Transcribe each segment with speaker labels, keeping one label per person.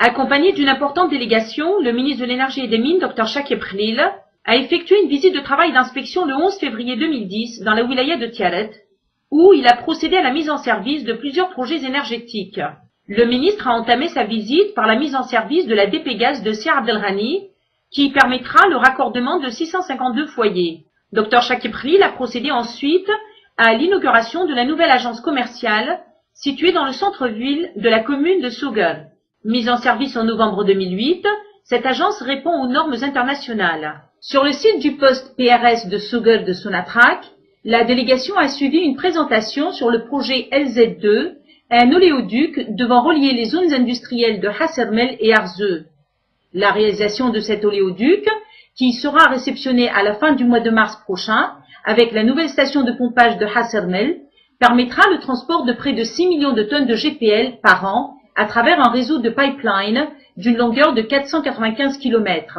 Speaker 1: Accompagné d'une importante délégation, le ministre de l'Énergie et des Mines, Dr Shakib Khlil, a effectué une visite de travail d'inspection le 11 février 2010 dans la wilaya de Tiaret, où il a procédé à la mise en service de plusieurs projets énergétiques. Le ministre a entamé sa visite par la mise en service de la DP Gaz de Sir Abdelghani, qui permettra le raccordement de 652 foyers. Dr Shakib Khlil a procédé ensuite à l'inauguration de la nouvelle agence commerciale située dans le centre-ville de la commune de Sougar. Mise en service en novembre 2008, cette agence répond aux normes internationales. Sur le site du poste PRS de Sougar de Sonatrach, la délégation a suivi une présentation sur le projet LZ2, un oléoduc devant relier les zones industrielles de Hassermel et Arzeu. La réalisation de cet oléoduc, qui sera réceptionné à la fin du mois de mars prochain, avec la nouvelle station de pompage de Hassermel, permettra le transport de près de 6 millions de tonnes de GPL par an à travers un réseau de pipeline d'une longueur de 495 km.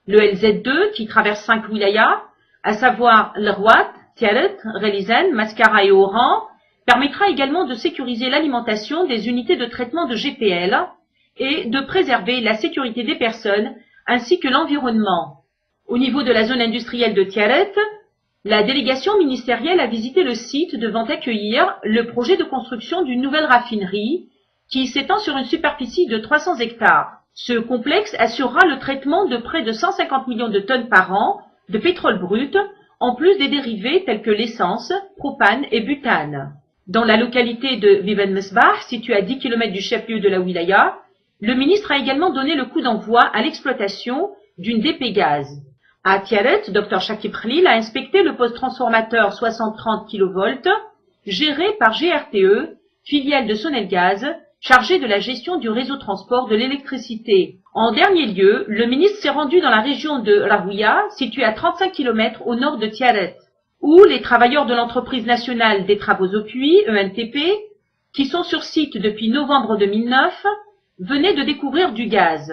Speaker 1: Le LZ2, qui traverse 5 wilayas, à savoir Lerwat, Tiaret, Relizane, Mascara et Oran, permettra également de sécuriser l'alimentation des unités de traitement de GPL et de préserver la sécurité des personnes ainsi que l'environnement. Au niveau de la zone industrielle de Tiaret, la délégation ministérielle a visité le site devant accueillir le projet de construction d'une nouvelle raffinerie qui s'étend sur une superficie de 300 hectares. Ce complexe assurera le traitement de près de 150 millions de tonnes par an de pétrole brut, en plus des dérivés tels que l'essence, propane et butane. Dans la localité de Viven Mesbah, située à 10 km du chef-lieu de la wilaya, le ministre a également donné le coup d'envoi à l'exploitation d'une DP Gaz. À Tiaret, Dr Shakib Khlil a inspecté le poste transformateur 6030 kV, géré par GRTE, filiale de Sonelgaz, chargé de la gestion du réseau transport de l'électricité. En dernier lieu, le ministre s'est rendu dans la région de Raouia, située à 35 km au nord de Tiaret, où les travailleurs de l'entreprise nationale des travaux au puits, ENTP, qui sont sur site depuis novembre 2009, venaient de découvrir du gaz.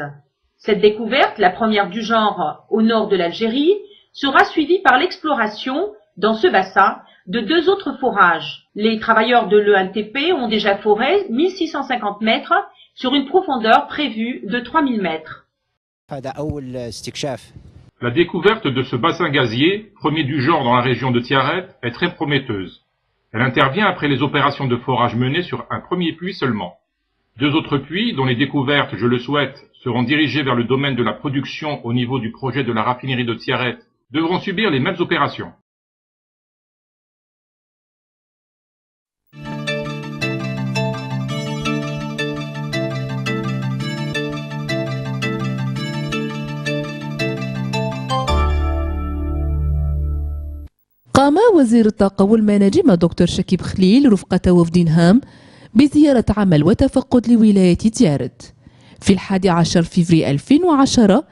Speaker 1: Cette découverte, la première du genre au nord de l'Algérie, sera suivie par l'exploration, dans ce bassin, de 2 autres forages. Les travailleurs de l'ENTP ont déjà foré 1650 mètres sur une profondeur prévue de 3000 mètres.
Speaker 2: La découverte de ce bassin gazier, premier du genre dans la région de Tiaret, est très prometteuse. Elle intervient après les opérations de forage menées sur un premier puits seulement. 2 autres puits, dont les découvertes, je le souhaite, seront dirigées vers le domaine de la production au niveau du projet de la raffinerie de Tiaret, devront subir les mêmes opérations.
Speaker 3: قام وزير الطاقة والمناجم دكتور شكيب خليل رفقة وفد هام بزيارة عمل وتفقد لولاية تيارت في 11 فبراير 2010،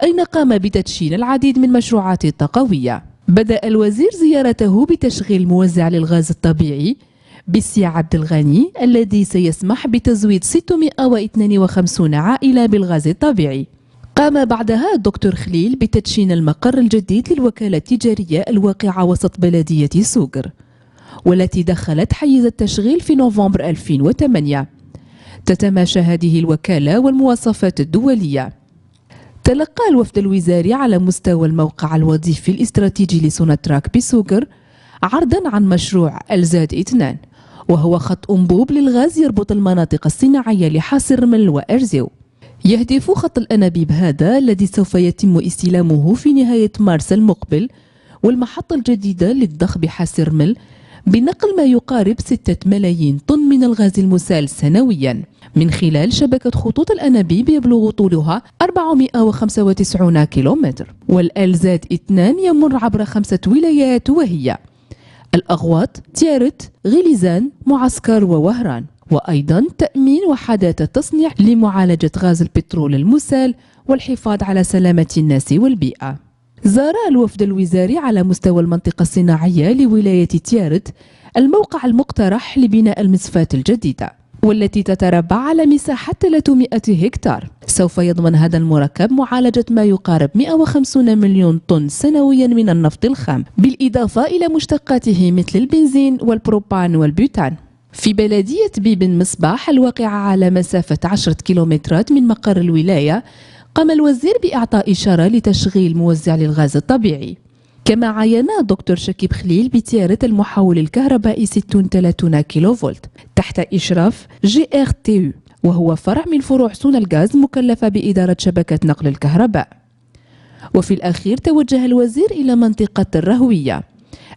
Speaker 3: أين قام بتدشين العديد من مشروعات الطاقوية. بدأ الوزير زيارته بتشغيل موزع للغاز الطبيعي بالسي عبد الغني الذي سيسمح بتزويد 652 عائلة بالغاز الطبيعي. قام بعدها الدكتور خليل بتدشين المقر الجديد للوكالة التجارية الواقعة وسط بلدية سوقر، والتي دخلت حيز التشغيل في نوفمبر 2008. تتماشى هذه الوكالة والمواصفات الدولية. تلقى الوفد الوزاري على مستوى الموقع الوظيفي الاستراتيجي لسوناتراك بسوقر عرضا عن مشروع الزاد 2، وهو خط أنبوب للغاز يربط المناطق الصناعية لحصرمل وأرزيو. يهدف خط الأنابيب هذا الذي سوف يتم استلامه في نهاية مارس المقبل والمحطة الجديدة للضخ بحصرمل بنقل ما يقارب 6 ملايين طن من الغاز المسال سنويا من خلال شبكة خطوط الأنابيب يبلغ طولها 495 كيلومتر. والألزاد 2 يمر عبر 5 ولايات وهي الأغواط، تيارت، غليزان، معسكر ووهران، وأيضا تأمين وحدات التصنيع لمعالجة غاز البترول المسال والحفاظ على سلامة الناس والبيئة. زار الوفد الوزاري على مستوى المنطقة الصناعية لولاية تيارت الموقع المقترح لبناء المصفاة الجديدة، والتي تتربع على مساحة 300 هكتار. سوف يضمن هذا المركب معالجة ما يقارب 150 مليون طن سنويا من النفط الخام، بالإضافة إلى مشتقاته مثل البنزين والبروبان والبوتان. في بلدية بيبن مصباح الواقعة على مسافة 10 كيلومترات من مقر الولاية، قام الوزير بإعطاء إشارة لتشغيل موزع للغاز الطبيعي. كما عين دكتور شكيب خليل بتيارة المحول الكهربائي 36 كيلو فولت تحت إشراف GRTU، وهو فرع من فروع سونا الغاز مكلفة بإدارة شبكة نقل الكهرباء. وفي الأخير توجه الوزير إلى منطقة الرهوية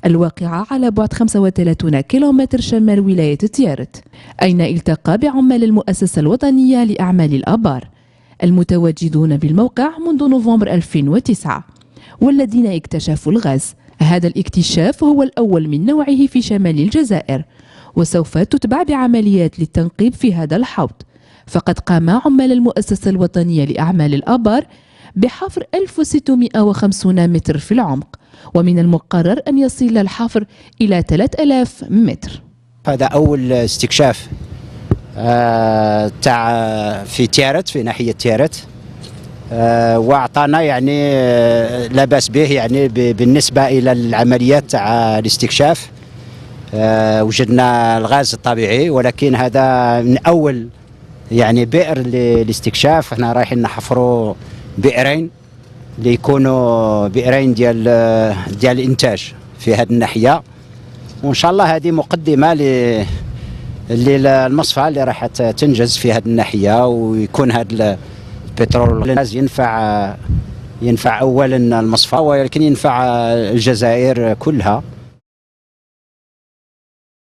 Speaker 3: الواقعة على بعد 35 كيلومتر شمال ولاية تيارت، أين التقى بعمال المؤسسة الوطنية لأعمال الآبار المتواجدون بالموقع منذ نوفمبر 2009، والذين اكتشفوا الغاز. هذا الاكتشاف هو الأول من نوعه في شمال الجزائر، وسوف تتبع بعمليات للتنقيب في هذا الحوض. فقد قام عمال المؤسسة الوطنية لأعمال الآبار بحفر 1650 متر في العمق، ومن المقرر أن يصل الحفر إلى 3000 متر.
Speaker 4: هذا أول استكشاف في تيارت، في ناحية تيارت، واعطانا يعني لا باس به يعني بالنسبة إلى العمليات تاع الاستكشاف. وجدنا الغاز الطبيعي، ولكن هذا من أول يعني بئر للاستكشاف. احنا رايحين نحفروا بئرين اللي يكونوا بئرين ديال الانتاج في هذه الناحيه، وان شاء الله هذه مقدمه للمصفى اللي راح تنجز في هذه الناحيه، ويكون هذا البترول الغاز ينفع اولا المصفى، ولكن ينفع الجزائر كلها.